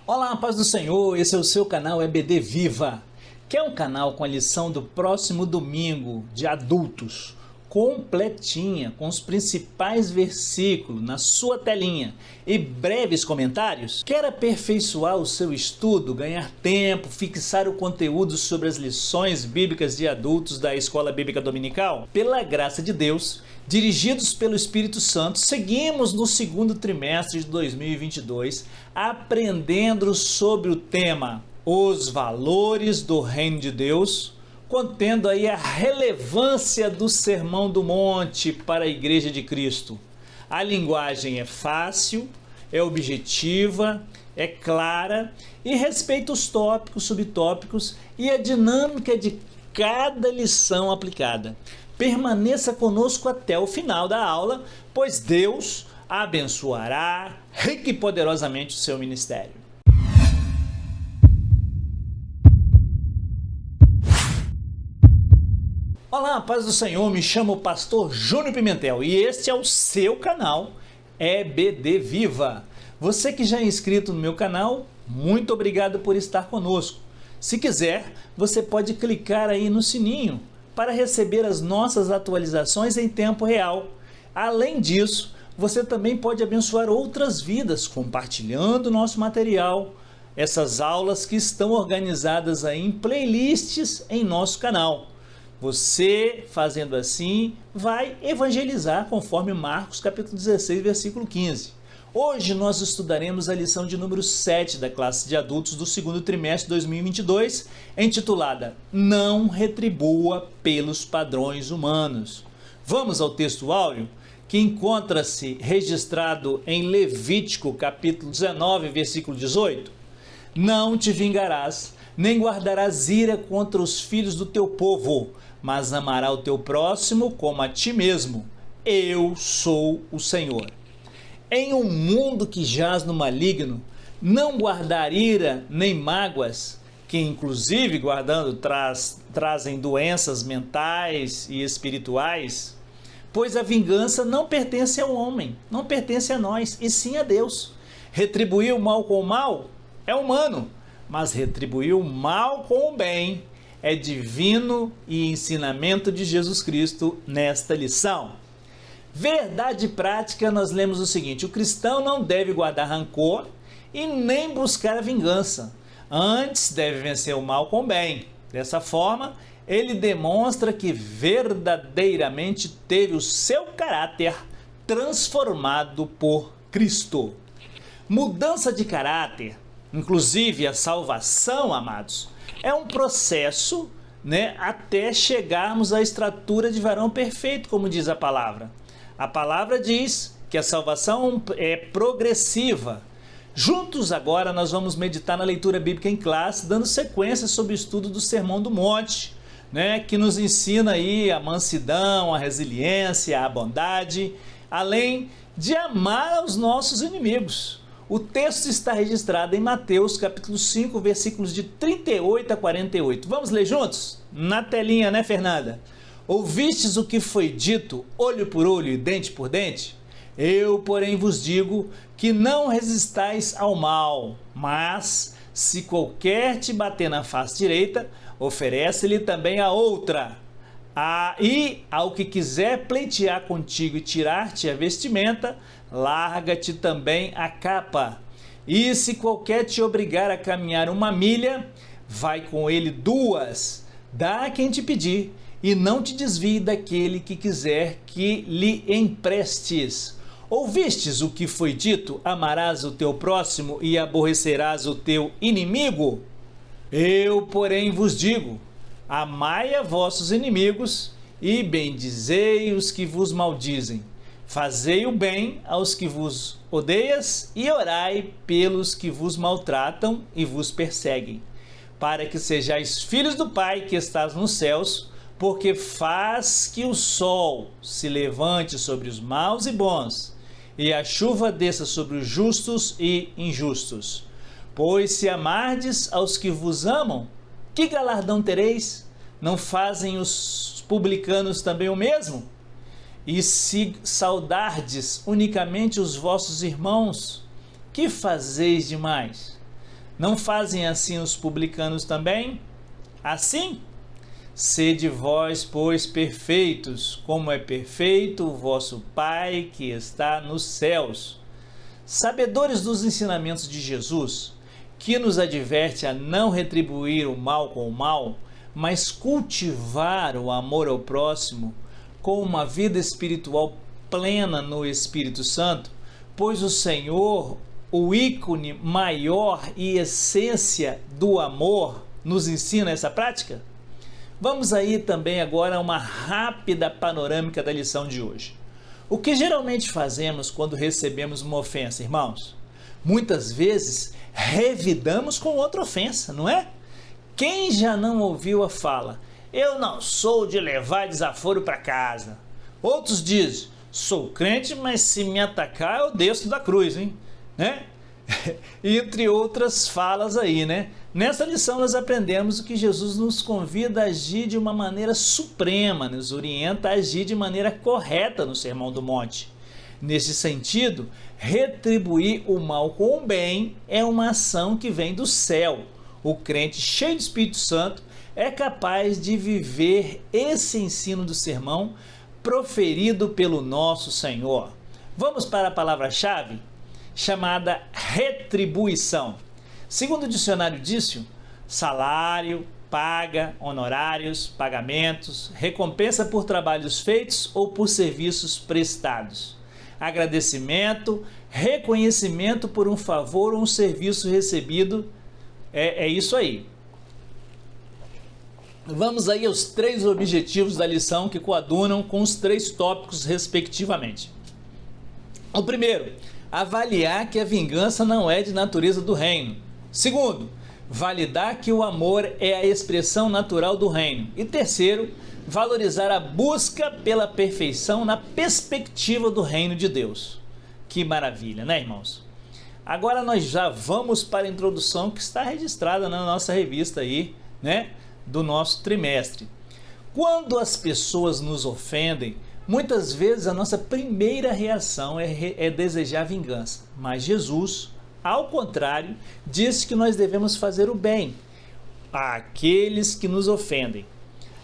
Olá, paz do Senhor, esse é o seu canal EBD Viva, que é um canal com a lição do próximo domingo de adultos, completinha, com os principais versículos na sua telinha e breves comentários. Quer aperfeiçoar o seu estudo, ganhar tempo, fixar o conteúdo sobre as lições bíblicas de adultos da Escola Bíblica Dominical? Pela graça de Deus, dirigidos pelo Espírito Santo, seguimos no segundo trimestre de 2022, aprendendo sobre o tema Os Valores do Reino de Deus, contendo aí a relevância do Sermão do Monte para a Igreja de Cristo. A linguagem é fácil, é objetiva, é clara e respeita os tópicos, subtópicos e a dinâmica de cada lição aplicada. Permaneça conosco até o final da aula, pois Deus abençoará rica e poderosamente o seu ministério. Olá, paz do Senhor, me chamo Pastor Júnior Pimentel e este é o seu canal EBD Viva. Você que já é inscrito no meu canal, muito obrigado por estar conosco. Se quiser, você pode clicar aí no sininho para receber as nossas atualizações em tempo real. Além disso, você também pode abençoar outras vidas compartilhando nosso material, essas aulas que estão organizadas aí em playlists em nosso canal. Você, fazendo assim, vai evangelizar conforme Marcos capítulo 16, versículo 15. Hoje nós estudaremos a lição de número 7 da classe de adultos do segundo trimestre de 2022, intitulada Não retribua pelos padrões humanos. Vamos ao texto áureo, que encontra-se registrado em Levítico capítulo 19, versículo 18. Não te vingarás, nem guardarás ira contra os filhos do teu povo, mas amará o teu próximo como a ti mesmo. Eu sou o Senhor. Em um mundo que jaz no maligno, não guardar ira nem mágoas, que inclusive guardando trazem doenças mentais e espirituais, pois a vingança não pertence ao homem, não pertence a nós, e sim a Deus. Retribuir o mal com o mal é humano, mas retribuir o mal com o bem é divino e ensinamento de Jesus Cristo nesta lição. Verdade prática, nós lemos o seguinte: o cristão não deve guardar rancor e nem buscar a vingança. Antes deve vencer o mal com o bem. Dessa forma, ele demonstra que verdadeiramente teve o seu caráter transformado por Cristo. Mudança de caráter, inclusive a salvação, amados, é um processo, até chegarmos à estatura de varão perfeito, como diz a palavra. A palavra diz que a salvação é progressiva. Juntos agora nós vamos meditar na leitura bíblica em classe, dando sequência sobre o estudo do Sermão do Monte, que nos ensina aí a mansidão, a resiliência, a bondade, além de amar os nossos inimigos. O texto está registrado em Mateus capítulo 5, versículos de 38 a 48. Vamos ler juntos? Na telinha, né, Fernanda? Ouvistes o que foi dito, olho por olho e dente por dente? Eu, porém, vos digo que não resistais ao mal, mas, se qualquer te bater na face direita, oferece-lhe também a outra. E ao que quiser pleitear contigo e tirar-te a vestimenta, larga-te também a capa. E se qualquer te obrigar a caminhar 1 milha, vai com ele 2. Dá a quem te pedir, e não te desvie daquele que quiser que lhe emprestes. Ouvistes o que foi dito? Amarás o teu próximo e aborrecerás o teu inimigo? Eu, porém, vos digo: amai a vossos inimigos e bendizei os que vos maldizem. Fazei o bem aos que vos odeias e orai pelos que vos maltratam e vos perseguem, para que sejais filhos do Pai que estás nos céus, porque faz que o sol se levante sobre os maus e bons, e a chuva desça sobre os justos e injustos. Pois se amardes aos que vos amam, que galardão tereis? Não fazem os publicanos também o mesmo? E se saudardes unicamente os vossos irmãos, que fazeis demais? Não fazem assim os publicanos também? Assim, sede vós, pois, perfeitos, como é perfeito o vosso Pai que está nos céus. Sabedores dos ensinamentos de Jesus, que nos adverte a não retribuir o mal com o mal, mas cultivar o amor ao próximo com uma vida espiritual plena no Espírito Santo, pois o Senhor, o ícone maior e essência do amor, nos ensina essa prática? Vamos aí também agora a uma rápida panorâmica da lição de hoje. O que geralmente fazemos quando recebemos uma ofensa, irmãos? Muitas vezes revidamos com outra ofensa, não é? Quem já não ouviu a fala, eu não sou de levar desaforo para casa? Outros dizem, sou crente, mas se me atacar eu desço da cruz, hein? Né? Entre outras falas aí, né? Nessa lição nós aprendemos que Jesus nos convida a agir de uma maneira suprema, nos orienta a agir de maneira correta no Sermão do Monte. Nesse sentido, retribuir o mal com o bem é uma ação que vem do céu. O crente cheio do Espírito Santo é capaz de viver esse ensino do sermão proferido pelo nosso Senhor. Vamos para a palavra-chave, chamada retribuição. Segundo o dicionário Dício, salário, paga, honorários, pagamentos, recompensa por trabalhos feitos ou por serviços prestados. Agradecimento, reconhecimento por um favor ou um serviço recebido. É isso aí. Vamos aí aos 3 objetivos da lição que coadunam com os 3 tópicos respectivamente. O primeiro, avaliar que a vingança não é de natureza do reino. Segundo, validar que o amor é a expressão natural do reino. E terceiro, valorizar a busca pela perfeição na perspectiva do reino de Deus. Que maravilha, né, irmãos? Agora nós já vamos para a introdução que está registrada na nossa revista aí, né, do nosso trimestre. Quando as pessoas nos ofendem, muitas vezes a nossa primeira reação é desejar vingança. Mas Jesus, ao contrário, disse que nós devemos fazer o bem àqueles que nos ofendem.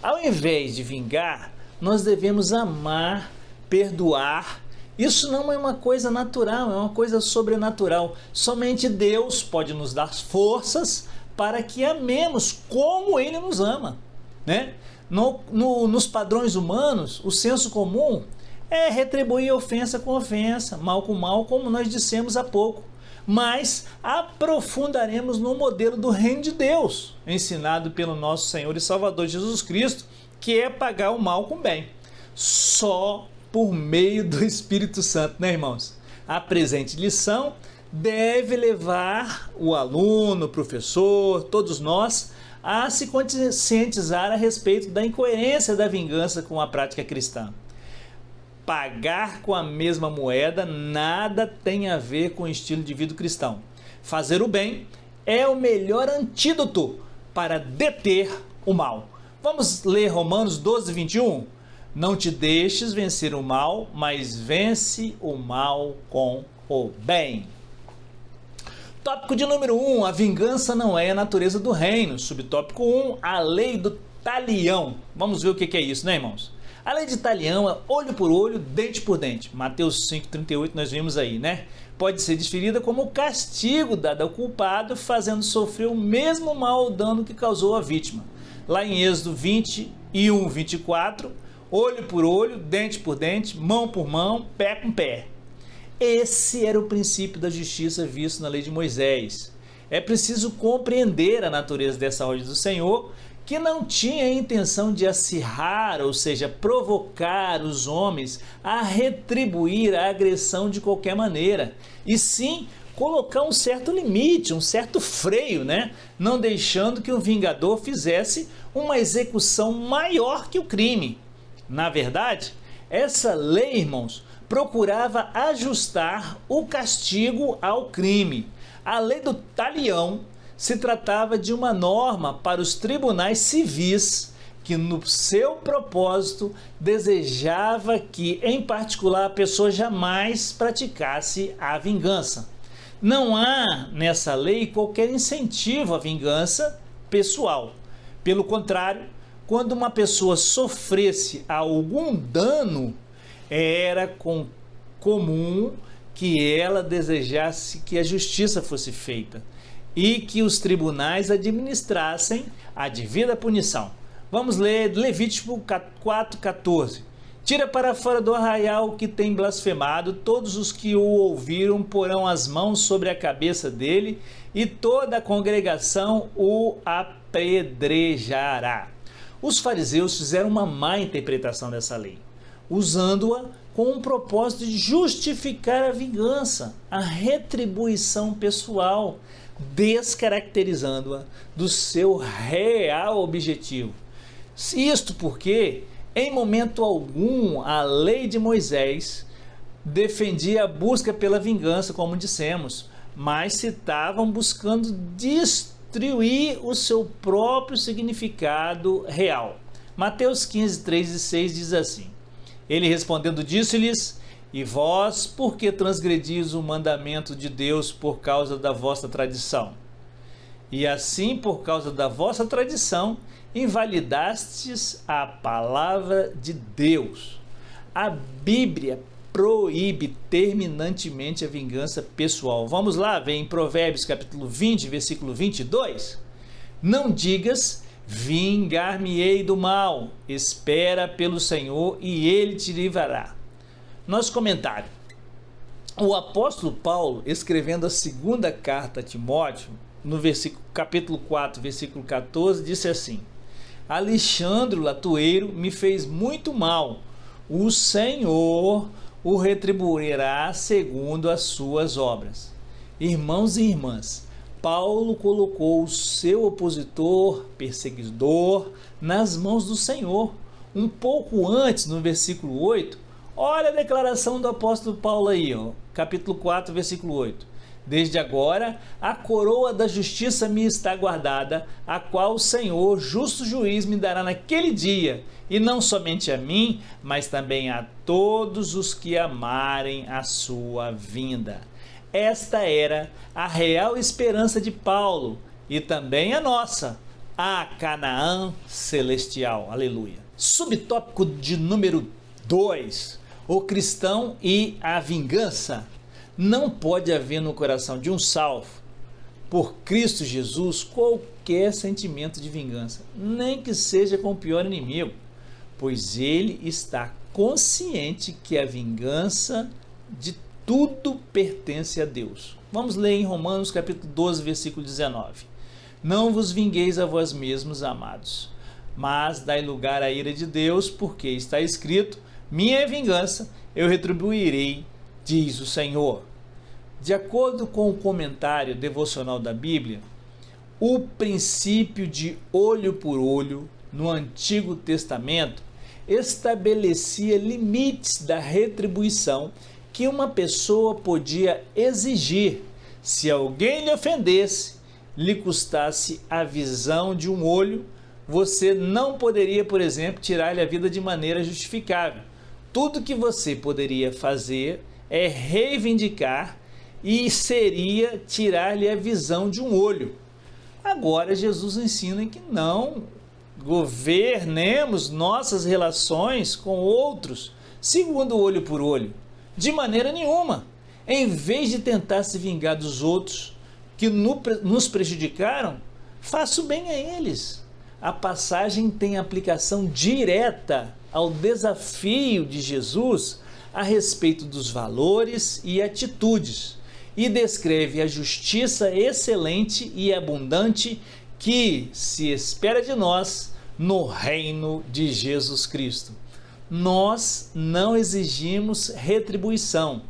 Ao invés de vingar, nós devemos amar, perdoar. Isso não é uma coisa natural, é uma coisa sobrenatural. Somente Deus pode nos dar forças para que amemos como Ele nos ama, né? Nos padrões humanos, o senso comum é retribuir ofensa com ofensa, mal com mal, como nós dissemos há pouco. Mas aprofundaremos no modelo do reino de Deus, ensinado pelo nosso Senhor e Salvador Jesus Cristo, que é pagar o mal com o bem. Só por meio do Espírito Santo, né, irmãos? A presente lição deve levar o aluno, o professor, todos nós, a se conscientizar a respeito da incoerência da vingança com a prática cristã. Pagar com a mesma moeda nada tem a ver com o estilo de vida cristão. Fazer o bem é o melhor antídoto para deter o mal. Vamos ler Romanos 12, 21? Não te deixes vencer o mal, mas vence o mal com o bem. Tópico de número 1, a vingança não é a natureza do reino. Subtópico 1, a lei do talião. Vamos ver o que é isso, né, irmãos? A lei de talião é olho por olho, dente por dente. Mateus 5,38 nós vimos aí, né? Pode ser desferida como castigo dado ao culpado, fazendo sofrer o mesmo mal ou dano que causou a vítima. Lá em Êxodo 21, 24, olho por olho, dente por dente, mão por mão, pé com pé. Esse era o princípio da justiça visto na lei de Moisés. É preciso compreender a natureza dessa ordem do Senhor, que não tinha a intenção de acirrar, ou seja, provocar os homens a retribuir a agressão de qualquer maneira, e sim colocar um certo limite, um certo freio, né? Não deixando que o vingador fizesse uma execução maior que o crime. Na verdade, essa lei, irmãos, procurava ajustar o castigo ao crime. A lei do talião se tratava de uma norma para os tribunais civis que, no seu propósito, desejava que, em particular, a pessoa jamais praticasse a vingança. Não há nessa lei qualquer incentivo à vingança pessoal. Pelo contrário, quando uma pessoa sofresse algum dano, era comum que ela desejasse que a justiça fosse feita e que os tribunais administrassem a devida punição. Vamos ler Levítico 4,14. Tira para fora do arraial o que tem blasfemado, todos os que o ouviram porão as mãos sobre a cabeça dele, e toda a congregação o apedrejará. Os fariseus fizeram uma má interpretação dessa lei, usando-a com o propósito de justificar a vingança, a retribuição pessoal, descaracterizando-a do seu real objetivo. Isto porque, em momento algum, a lei de Moisés defendia a busca pela vingança, como dissemos, mas se estavam buscando destruir o seu próprio significado real. Mateus 15, 3 e 6 diz assim: Ele respondendo disse-lhes: E vós, por que transgredis o mandamento de Deus por causa da vossa tradição? E assim, por causa da vossa tradição, invalidastes a palavra de Deus. A Bíblia proíbe terminantemente a vingança pessoal. Vamos lá, vem em Provérbios capítulo 20, versículo 22. Não digas, vingar-me-ei do mal, espera pelo Senhor e Ele te livrará. Nosso comentário. O apóstolo Paulo, escrevendo a segunda carta a Timóteo, no capítulo 4, versículo 14, disse assim: Alexandre, o latoeiro, me fez muito mal. O Senhor o retribuirá segundo as suas obras. Irmãos e irmãs, Paulo colocou o seu opositor, perseguidor, nas mãos do Senhor. Um pouco antes, no versículo 8, olha a declaração do apóstolo Paulo aí, capítulo 4, versículo 8. Desde agora, a coroa da justiça me está guardada, a qual o Senhor, justo juiz, me dará naquele dia, e não somente a mim, mas também a todos os que amarem a sua vinda. Esta era a real esperança de Paulo, e também a nossa, a Canaã celestial. Aleluia. Subtópico de número 2, o cristão e a vingança. Não pode haver no coração de um salvo, por Cristo Jesus, qualquer sentimento de vingança, nem que seja com o pior inimigo, pois ele está consciente que a vingança de tudo pertence a Deus. Vamos ler em Romanos capítulo 12, versículo 19. Não vos vingueis a vós mesmos, amados, mas dai lugar à ira de Deus, porque está escrito: minha é vingança, eu retribuirei, diz o Senhor. De acordo com o comentário devocional da Bíblia, o princípio de olho por olho no Antigo Testamento estabelecia limites da retribuição que uma pessoa podia exigir se alguém lhe ofendesse, lhe custasse a visão de um olho. Você não poderia, por exemplo, tirar-lhe a vida de maneira justificável. Tudo que você poderia fazer é reivindicar, e seria tirar-lhe a visão de um olho. Agora Jesus ensina que não governemos nossas relações com outros segundo olho por olho, de maneira nenhuma. Em vez de tentar se vingar dos outros que nos prejudicaram, faça o bem a eles. A passagem tem aplicação direta ao desafio de Jesus a respeito dos valores e atitudes, e descreve a justiça excelente e abundante que se espera de nós no reino de Jesus Cristo. Nós não exigimos retribuição,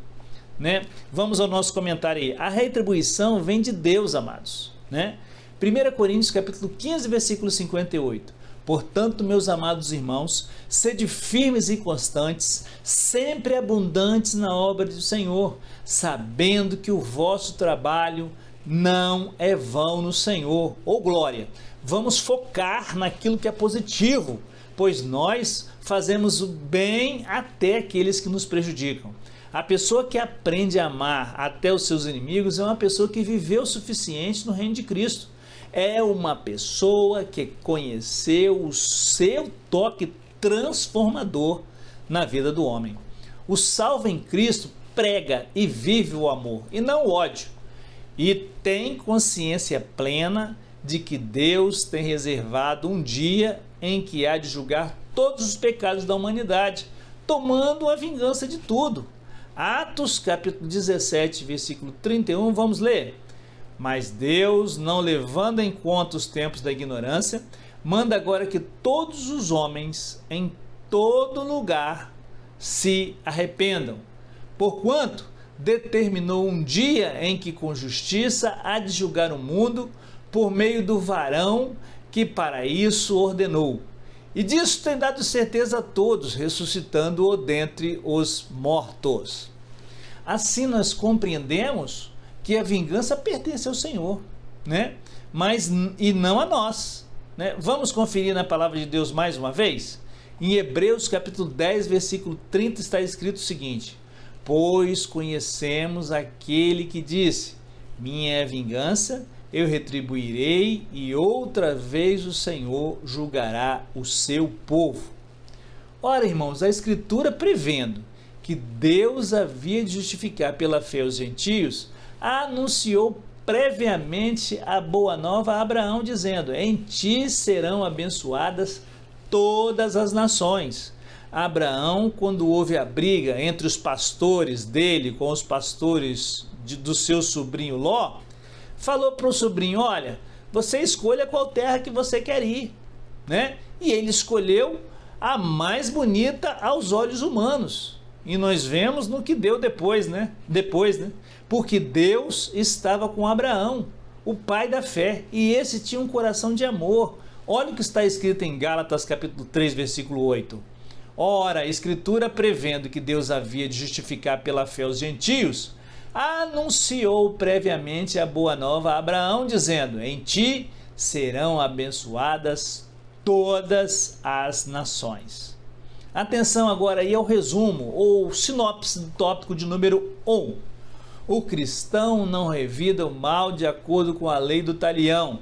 né? Vamos ao nosso comentário aí. A retribuição vem de Deus, amados, né? 1 Coríntios capítulo 15, versículo 58. Portanto, meus amados irmãos, sede firmes e constantes, sempre abundantes na obra do Senhor, sabendo que o vosso trabalho não é vão no Senhor. Ô glória! Vamos focar naquilo que é positivo, pois nós fazemos o bem até aqueles que nos prejudicam. A pessoa que aprende a amar até os seus inimigos é uma pessoa que viveu o suficiente no reino de Cristo. É uma pessoa que conheceu o seu toque transformador na vida do homem. O salvo em Cristo prega e vive o amor e não o ódio. E tem consciência plena de que Deus tem reservado um dia em que há de julgar todos os pecados da humanidade, tomando a vingança de tudo. Atos capítulo 17, versículo 31, vamos ler. Mas Deus, não levando em conta os tempos da ignorância, manda agora que todos os homens em todo lugar se arrependam, porquanto determinou um dia em que com justiça há de julgar o mundo por meio do varão que para isso ordenou. E disso tem dado certeza a todos, ressuscitando-o dentre os mortos. Assim nós compreendemos que a vingança pertence ao Senhor, né? E não a nós, né? Vamos conferir na palavra de Deus mais uma vez? Em Hebreus capítulo 10, versículo 30 está escrito o seguinte: pois conhecemos aquele que disse, minha é a vingança, eu retribuirei, e outra vez o Senhor julgará o seu povo. Ora, irmãos, a Escritura, prevendo que Deus havia de justificar pela fé os gentios, anunciou previamente a boa nova a Abraão, dizendo, em ti serão abençoadas todas as nações. Abraão, quando houve a briga entre os pastores dele com os pastores do seu sobrinho Ló, falou para o sobrinho, olha, você escolha qual terra que você quer ir, né? E ele escolheu a mais bonita aos olhos humanos. E nós vemos no que deu depois, né? Porque Deus estava com Abraão, o pai da fé, e esse tinha um coração de amor. Olha o que está escrito em Gálatas capítulo 3, versículo 8. Ora, a Escritura, prevendo que Deus havia de justificar pela fé os gentios, anunciou previamente a boa nova a Abraão, dizendo, em ti serão abençoadas todas as nações. Atenção agora aí ao resumo, ou sinopse do tópico de número 1. O cristão não revida o mal de acordo com a lei do talião.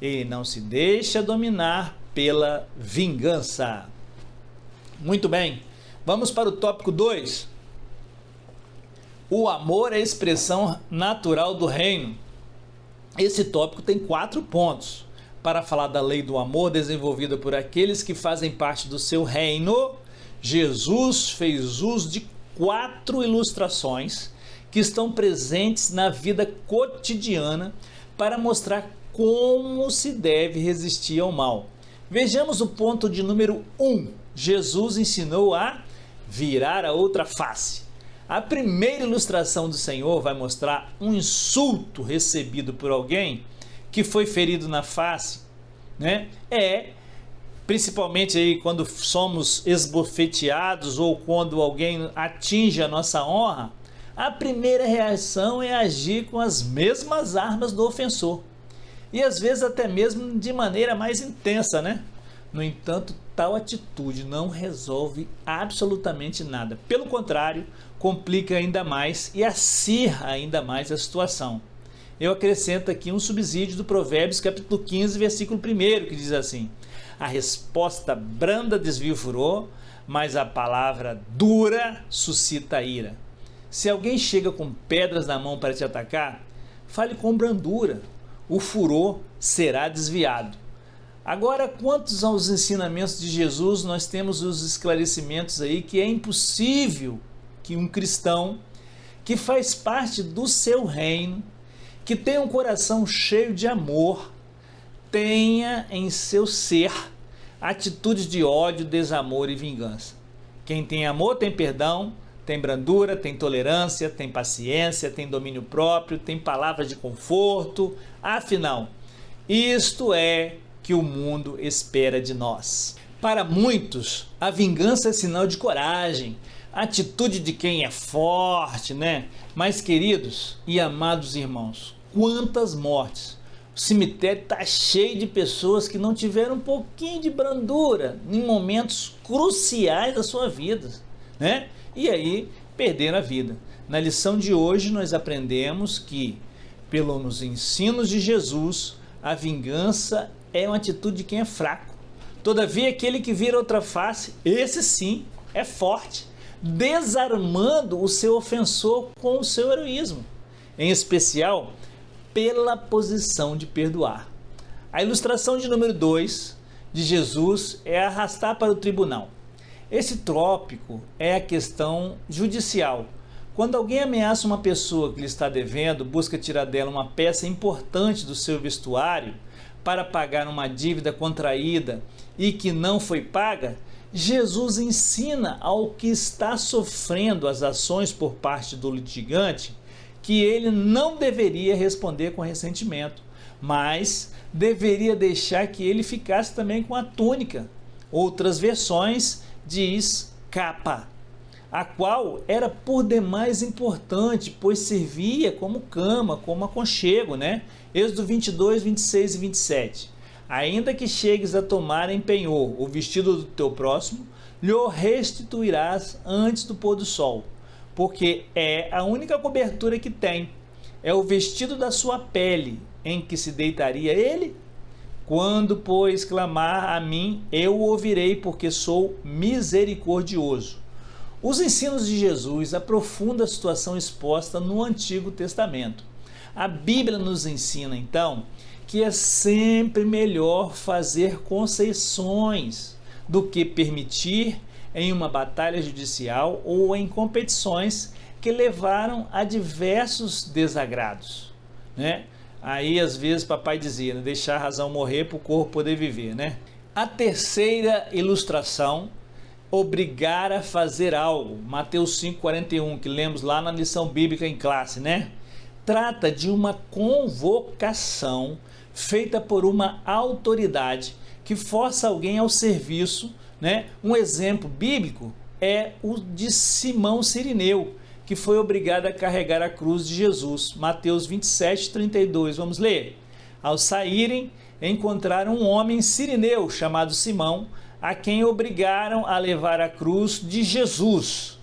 Ele não se deixa dominar pela vingança. Muito bem, vamos para o tópico 2. O amor é a expressão natural do reino. Esse tópico tem 4 pontos. Para falar da lei do amor desenvolvida por aqueles que fazem parte do seu reino, Jesus fez uso de 4 ilustrações que estão presentes na vida cotidiana para mostrar como se deve resistir ao mal. Vejamos o ponto de número 1. Jesus ensinou a virar a outra face. A primeira ilustração do Senhor vai mostrar um insulto recebido por alguém que foi ferido na face, né? Principalmente aí quando somos esbofeteados ou quando alguém atinge a nossa honra, a primeira reação é agir com as mesmas armas do ofensor. E às vezes até mesmo de maneira mais intensa, né? No entanto, tal atitude não resolve absolutamente nada. Pelo contrário, complica ainda mais e acirra ainda mais a situação. Eu acrescento aqui um subsídio do Provérbios capítulo 15, versículo 1, que diz assim, a resposta branda desvia o furor, mas a palavra dura suscita a ira. Se alguém chega com pedras na mão para te atacar, fale com brandura, o furor será desviado. Agora, quanto aos ensinamentos de Jesus, nós temos os esclarecimentos aí que é impossível que um cristão que faz parte do seu reino, que tem um coração cheio de amor, tenha em seu ser atitudes de ódio, desamor e vingança. Quem tem amor tem perdão, tem brandura, tem tolerância, tem paciência, tem domínio próprio, tem palavras de conforto. Afinal, isto é que o mundo espera de nós. Para muitos, a vingança é sinal de coragem, atitude de quem é forte, né? Mas, queridos e amados irmãos, quantas mortes! O cemitério está cheio de pessoas que não tiveram um pouquinho de brandura em momentos cruciais da sua vida, né? E aí perder a vida. Na lição de hoje nós aprendemos que, pelos ensinos de Jesus, a vingança é uma atitude de quem é fraco. Todavia, aquele que vira outra face, esse sim é forte, desarmando o seu ofensor com o seu heroísmo, em especial pela posição de perdoar. A ilustração de número 2 de Jesus é arrastar para o tribunal. Esse tópico é a questão judicial. Quando alguém ameaça uma pessoa que lhe está devendo, busca tirar dela uma peça importante do seu vestuário para pagar uma dívida contraída e que não foi paga, Jesus ensina ao que está sofrendo as ações por parte do litigante que ele não deveria responder com ressentimento, mas deveria deixar que ele ficasse também com a túnica. Outras versões diz capa, a qual era por demais importante, pois servia como cama, como aconchego, né? Êxodo 22, 26 e 27. Ainda que chegues a tomar em penhor o vestido do teu próximo, lhe restituirás antes do pôr do sol, porque é a única cobertura que tem, é o vestido da sua pele, em que se deitaria ele. Quando, pois, clamar a mim, eu o ouvirei, porque sou misericordioso. Os ensinos de Jesus aprofundam a situação exposta no Antigo Testamento. A Bíblia nos ensina, então, que é sempre melhor fazer concessões do que permitir em uma batalha judicial ou em competições que levaram a diversos desagrados, né? Aí às vezes papai dizia, né, deixar a razão morrer para o corpo poder viver, né? A terceira ilustração, obrigar a fazer algo, Mateus 5,41, que lemos lá na lição bíblica em classe, né? Trata de uma convocação feita por uma autoridade que força alguém ao serviço, né? Um exemplo bíblico é o de Simão Cirineu, que foi obrigado a carregar a cruz de Jesus. Mateus 27, 32. Vamos ler? Ao saírem, encontraram um homem cirineu chamado Simão, a quem obrigaram a levar a cruz de Jesus.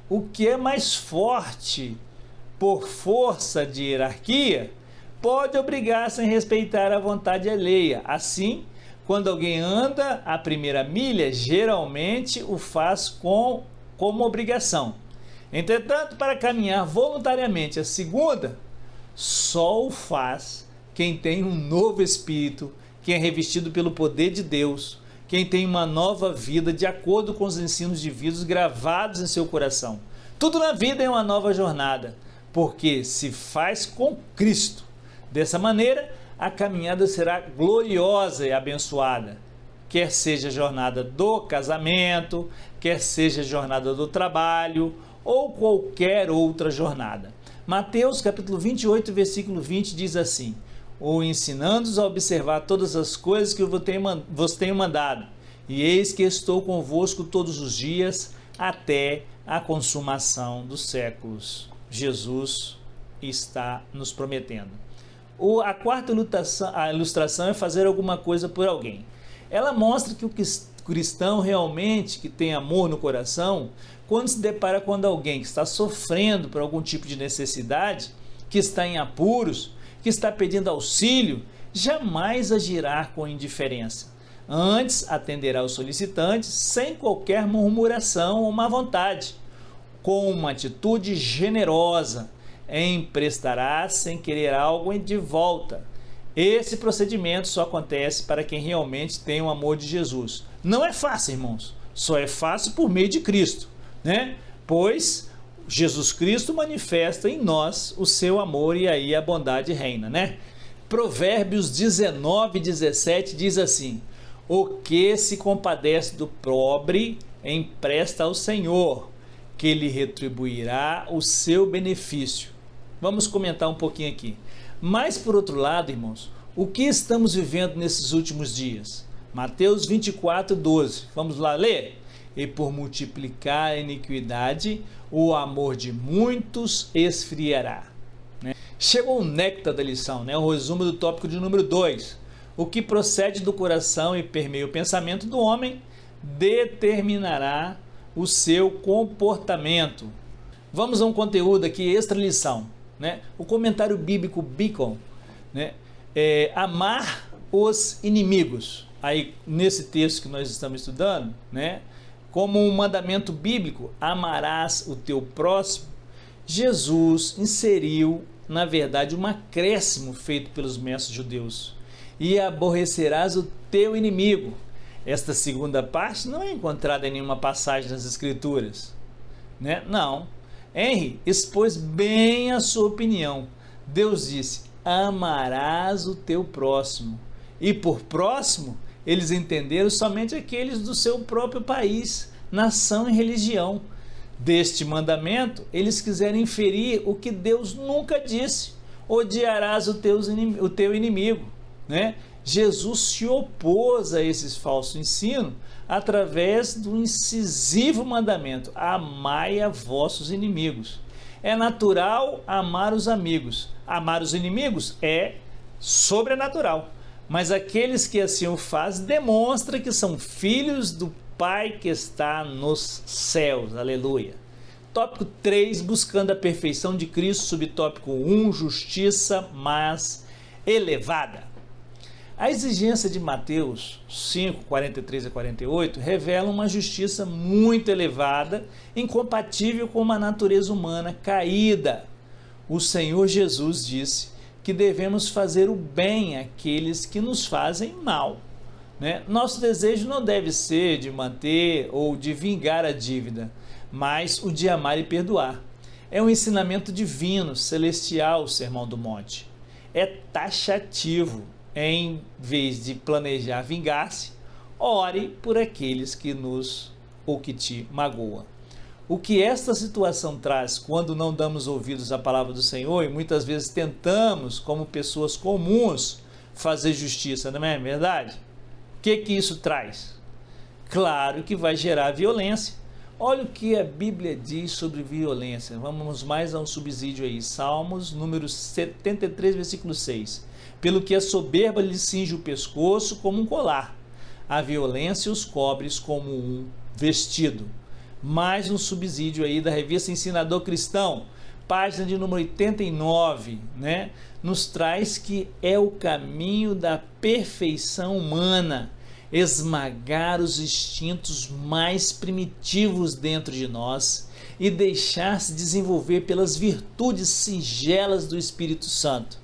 O que é mais forte por força de hierarquia pode obrigar sem respeitar a vontade alheia. Assim, quando alguém anda a primeira milha, geralmente o faz como obrigação. Entretanto, para caminhar voluntariamente a segunda, só o faz quem tem um novo espírito, quem é revestido pelo poder de Deus, quem tem uma nova vida de acordo com os ensinos divinos gravados em seu coração. Tudo na vida é uma nova jornada, porque se faz com Cristo. Dessa maneira, a caminhada será gloriosa e abençoada, quer seja a jornada do casamento, quer seja a jornada do trabalho ou qualquer outra jornada. Mateus capítulo 28, versículo 20 diz assim: ou ensinando-os a observar todas as coisas que eu vos tenho mandado, e eis que estou convosco todos os dias, até a consumação dos séculos. Jesus está nos prometendo. A quarta ilustração é fazer alguma coisa por alguém. Ela mostra que o cristão realmente que tem amor no coração, quando se depara com alguém que está sofrendo por algum tipo de necessidade, que está em apuros, que está pedindo auxílio, jamais agirá com indiferença. Antes, atenderá os solicitantes sem qualquer murmuração ou má vontade, com uma atitude generosa, emprestará sem querer algo de volta. Esse procedimento só acontece para quem realmente tem o amor de Jesus. Não é fácil, irmãos, só é fácil por meio de Cristo, né? Pois Jesus Cristo manifesta em nós o seu amor e aí a bondade reina, né? Provérbios 19, 17 diz assim: o que se compadece do pobre empresta ao Senhor, que lhe retribuirá o seu benefício. Vamos comentar um pouquinho aqui. Mas por outro lado, irmãos, o que estamos vivendo nesses últimos dias? Mateus 24, 12. Vamos lá ler? E por multiplicar a iniquidade, o amor de muitos esfriará. Chegou o néctar da lição, o resumo do tópico de número 2. O que procede do coração e permeia o pensamento do homem determinará o seu comportamento. Vamos a um conteúdo aqui, extra lição, né? O comentário bíblico Beacon, né? Amar os inimigos. Aí, nesse texto que nós estamos estudando, né? Como um mandamento bíblico, amarás o teu próximo, Jesus inseriu, na verdade, um acréscimo feito pelos mestres judeus. E aborrecerás o teu inimigo. Esta segunda parte não é encontrada em nenhuma passagem das Escrituras, né? Não. Henry expôs bem a sua opinião. Deus disse: amarás o teu próximo. E por próximo, eles entenderam somente aqueles do seu próprio país, nação e religião. Deste mandamento, eles quiseram inferir o que Deus nunca disse: odiarás o teu inimigo, né? Jesus se opôs a esse falso ensino através do incisivo mandamento: amai a vossos inimigos. É natural amar os amigos. Amar os inimigos é sobrenatural. Mas aqueles que assim o fazem demonstra que são filhos do Pai que está nos céus. Aleluia. Tópico 3, buscando a perfeição de Cristo. Subtópico 1, justiça mais elevada. A exigência de Mateus 5, 43 a 48 revela uma justiça muito elevada, incompatível com uma natureza humana caída. O Senhor Jesus disse que devemos fazer o bem àqueles que nos fazem mal, né? Nosso desejo não deve ser de manter ou de vingar a dívida, mas o de amar e perdoar. É um ensinamento divino, celestial, o Sermão do Monte. É taxativo. Em vez de planejar vingar-se, ore por aqueles que nos ou que te magoam. O que esta situação traz quando não damos ouvidos à palavra do Senhor e muitas vezes tentamos, como pessoas comuns, fazer justiça, não é verdade? O que isso traz? Claro que vai gerar violência. Olha o que a Bíblia diz sobre violência. Vamos mais a um subsídio aí. Salmos, número 73, versículo 6. Pelo que a soberba lhe cinge o pescoço como um colar, a violência os cobre como um vestido. Mais um subsídio aí da revista Ensinador Cristão, página de número 89, né? Nos traz que é o caminho da perfeição humana, esmagar os instintos mais primitivos dentro de nós e deixar-se desenvolver pelas virtudes singelas do Espírito Santo.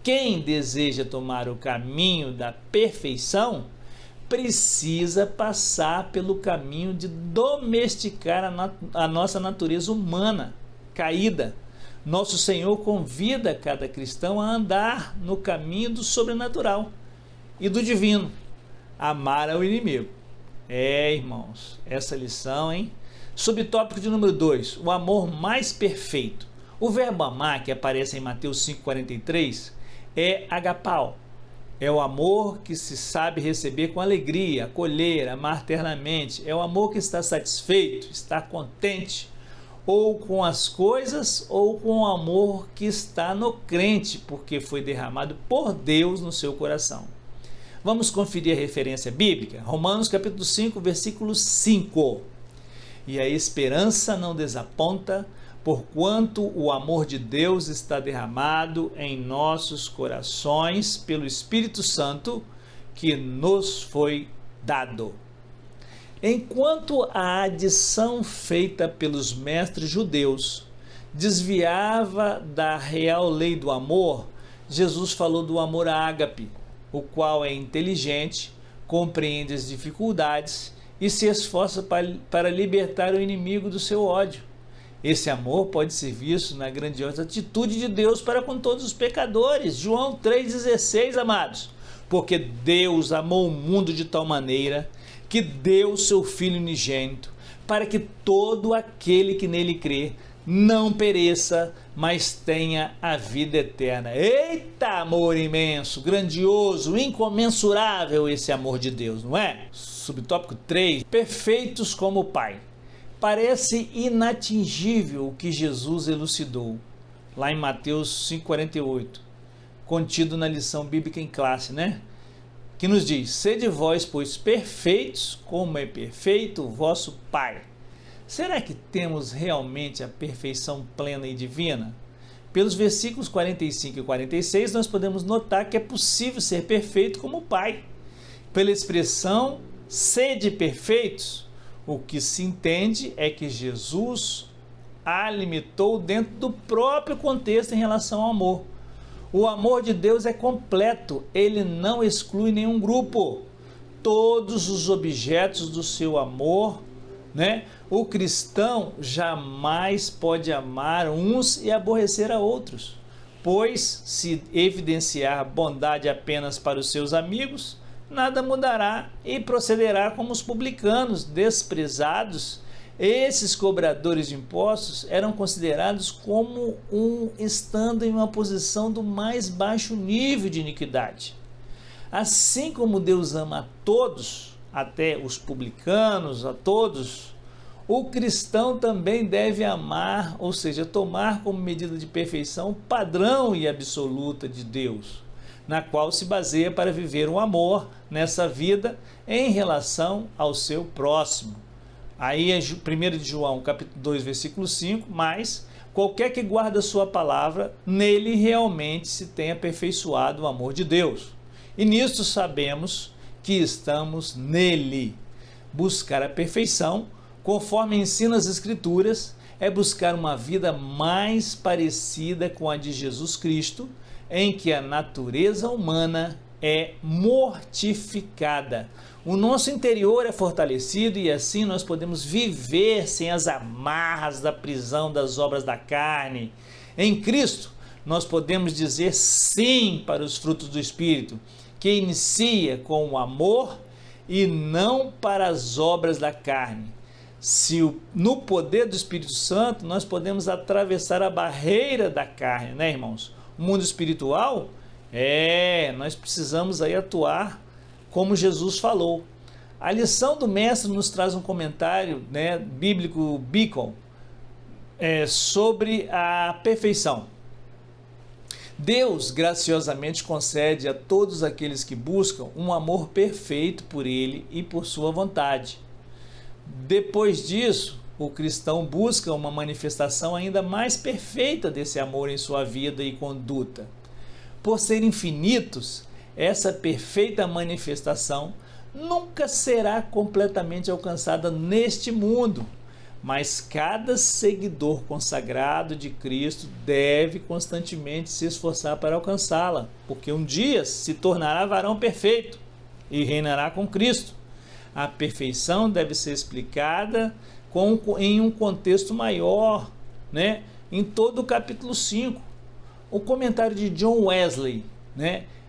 Quem deseja tomar o caminho da perfeição precisa passar pelo caminho de domesticar a nossa natureza humana caída. Nosso Senhor convida cada cristão a andar no caminho do sobrenatural e do divino, amar ao inimigo. Irmãos, essa lição, hein? Subtópico de número 2, o amor mais perfeito. O verbo amar, que aparece em Mateus 5,43, é agapau. É o amor que se sabe receber com alegria, acolher, amar ternamente. É o amor que está satisfeito, está contente, ou com as coisas, ou com o amor que está no crente, porque foi derramado por Deus no seu coração. Vamos conferir a referência bíblica? Romanos capítulo 5, versículo 5. E a esperança não desaponta, porquanto o amor de Deus está derramado em nossos corações pelo Espírito Santo que nos foi dado. Enquanto a adição feita pelos mestres judeus desviava da real lei do amor, Jesus falou do amor ágape, o qual é inteligente, compreende as dificuldades e se esforça para libertar o inimigo do seu ódio. Esse amor pode ser visto na grandiosa atitude de Deus para com todos os pecadores. João 3,16, amados. Porque Deus amou o mundo de tal maneira que deu o seu Filho unigênito, para que todo aquele que nele crê não pereça, mas tenha a vida eterna. Eita, amor imenso, grandioso, incomensurável esse amor de Deus, não é? Subtópico 3, perfeitos como o Pai. Parece inatingível o que Jesus elucidou, lá em Mateus 5,48, contido na lição bíblica em classe, né? Que nos diz: sede vós, pois, perfeitos, como é perfeito o vosso Pai. Será que temos realmente a perfeição plena e divina? Pelos versículos 45 e 46, nós podemos notar que é possível ser perfeito como o Pai. Pela expressão sede perfeitos, o que se entende é que Jesus a limitou dentro do próprio contexto em relação ao amor. O amor de Deus é completo, ele não exclui nenhum grupo. Todos os objetos do seu amor, o cristão jamais pode amar uns e aborrecer a outros, pois se evidenciar bondade apenas para os seus amigos, nada mudará e procederá como os publicanos desprezados. Esses cobradores de impostos eram considerados como estando em uma posição do mais baixo nível de iniquidade. Assim como Deus ama a todos, até os publicanos, a todos, o cristão também deve amar, ou seja, tomar como medida de perfeição padrão e absoluta de Deus, na qual se baseia para viver um amor nessa vida em relação ao seu próximo. Aí é 1 de João, capítulo 2, versículo 5, mas qualquer que guarda a sua palavra, nele realmente se tem aperfeiçoado o amor de Deus. E nisto sabemos que estamos nele. Buscar a perfeição, conforme ensina as Escrituras, é buscar uma vida mais parecida com a de Jesus Cristo, em que a natureza humana é mortificada. O nosso interior é fortalecido e assim nós podemos viver sem as amarras da prisão das obras da carne. Em Cristo, nós podemos dizer sim para os frutos do Espírito, que inicia com o amor e não para as obras da carne. No poder do Espírito Santo, nós podemos atravessar a barreira da carne, irmãos? O mundo espiritual, nós precisamos aí atuar como Jesus falou. A lição do mestre nos traz um comentário bíblico Beacon sobre a perfeição. Deus graciosamente concede a todos aqueles que buscam um amor perfeito por Ele e por sua vontade. Depois disso, o cristão busca uma manifestação ainda mais perfeita desse amor em sua vida e conduta. Por ser infinitos, essa perfeita manifestação nunca será completamente alcançada neste mundo, mas cada seguidor consagrado de Cristo deve constantemente se esforçar para alcançá-la, porque um dia se tornará varão perfeito e reinará com Cristo. A perfeição deve ser explicada em um contexto maior, em todo o capítulo 5. O comentário de John Wesley,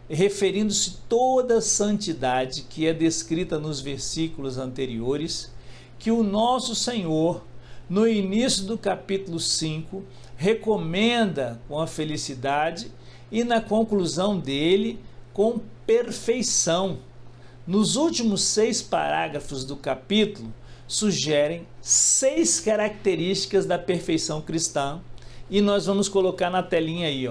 referindo-se toda a santidade que é descrita nos versículos anteriores, que o nosso Senhor, no início do capítulo 5, recomenda com a felicidade e na conclusão dele com perfeição. Nos últimos 6 parágrafos do capítulo, sugerem 6 características da perfeição cristã e nós vamos colocar na telinha aí.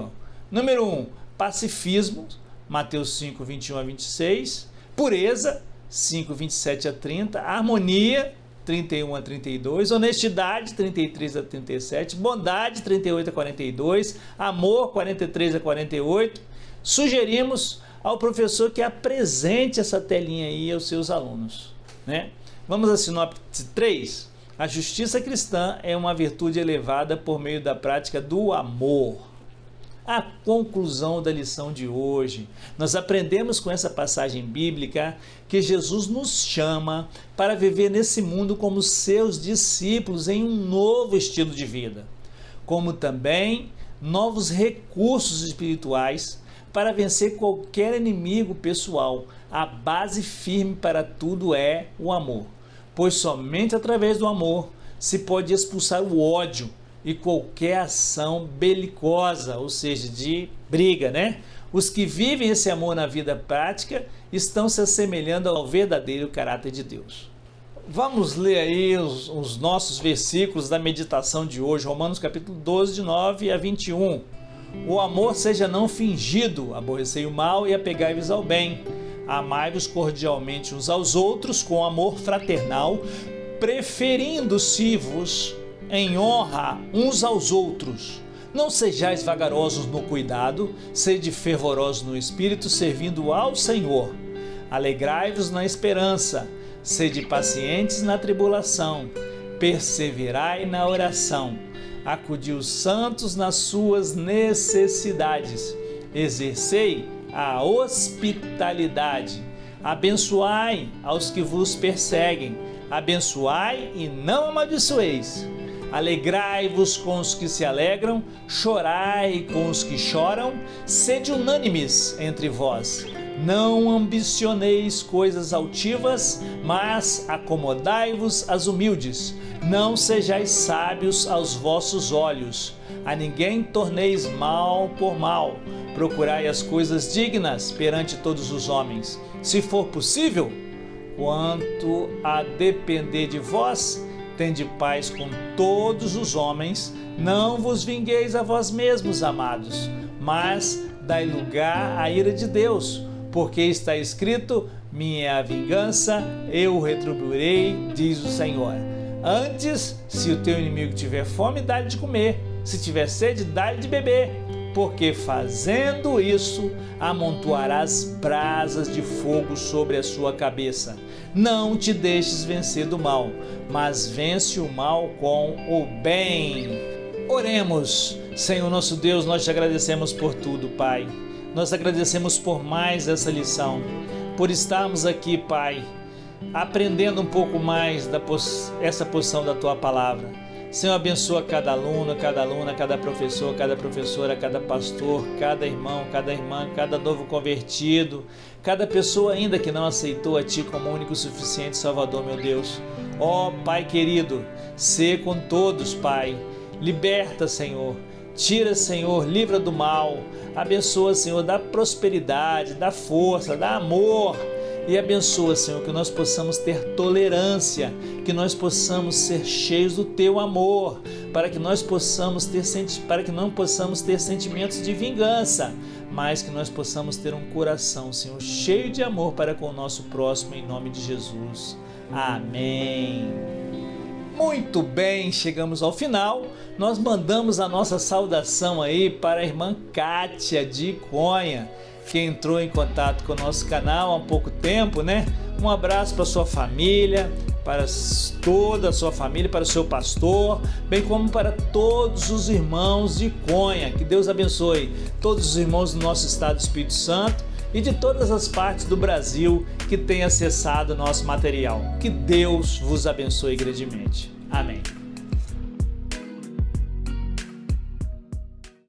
Número 1, pacifismo, Mateus 5, 21 a 26, pureza, 5, 27 a 30, harmonia, 31 a 32, honestidade, 33 a 37, bondade, 38 a 42, amor, 43 a 48. Sugerimos ao professor que apresente essa telinha aí aos seus alunos. Vamos à sinopse 3. A justiça cristã é uma virtude elevada por meio da prática do amor. A conclusão da lição de hoje, nós aprendemos com essa passagem bíblica que Jesus nos chama para viver nesse mundo como seus discípulos em um novo estilo de vida, como também novos recursos espirituais para vencer qualquer inimigo pessoal. A base firme para tudo é o amor, pois somente através do amor se pode expulsar o ódio e qualquer ação belicosa, ou seja, de briga, Os que vivem esse amor na vida prática estão se assemelhando ao verdadeiro caráter de Deus. Vamos ler aí os nossos versículos da meditação de hoje, Romanos capítulo 12, de 9 a 21. O amor seja não fingido, aborrecei o mal e apegai-vos ao bem. Amai-vos cordialmente uns aos outros com amor fraternal, preferindo-se-vos em honra uns aos outros. Não sejais vagarosos no cuidado, sede fervorosos no espírito, servindo ao Senhor. Alegrai-vos na esperança, sede pacientes na tribulação, perseverai na oração. Acudi os santos nas suas necessidades, exercei a hospitalidade. Abençoai aos que vos perseguem, abençoai e não amaldiçoeis. Alegrai-vos com os que se alegram, chorai com os que choram, sede unânimes entre vós. Não ambicioneis coisas altivas, mas acomodai-vos às humildes. Não sejais sábios aos vossos olhos. A ninguém torneis mal por mal. Procurai as coisas dignas perante todos os homens. Se for possível, quanto a depender de vós, tende paz com todos os homens. Não vos vingueis a vós mesmos, amados, mas dai lugar à ira de Deus, porque está escrito: minha é a vingança, eu retribuirei, diz o Senhor. Antes, se o teu inimigo tiver fome, dá-lhe de comer, se tiver sede, dá-lhe de beber, porque fazendo isso, amontoarás brasas de fogo sobre a sua cabeça. Não te deixes vencer do mal, mas vence o mal com o bem. Oremos. Senhor nosso Deus, nós te agradecemos por tudo, Pai. Nós agradecemos por mais essa lição, por estarmos aqui, Pai, aprendendo um pouco mais essa porção da Tua Palavra. Senhor, abençoa cada aluno, cada aluna, cada professor, cada professora, cada pastor, cada irmão, cada irmã, cada novo convertido, cada pessoa ainda que não aceitou a Ti como único e suficiente Salvador, meu Deus. Ó Pai querido, sê com todos, Pai. Liberta, Senhor. Tira, Senhor, livra do mal. Abençoa, Senhor, dá prosperidade, dá força, dá amor. E abençoa, Senhor, que nós possamos ter tolerância, que nós possamos ser cheios do Teu amor, para que não possamos ter sentimentos de vingança, mas que nós possamos ter um coração, Senhor, cheio de amor para com o nosso próximo, em nome de Jesus. Amém. Muito bem, chegamos ao final. Nós mandamos a nossa saudação aí para a irmã Kátia de Conha, que entrou em contato com o nosso canal há um pouco tempo, né? Um abraço para sua família, para toda a sua família, para o seu pastor, bem como para todos os irmãos de Conha. Que Deus abençoe todos os irmãos do nosso estado do Espírito Santo e de todas as partes do Brasil que têm acessado o nosso material. Que Deus vos abençoe grandemente. Amém.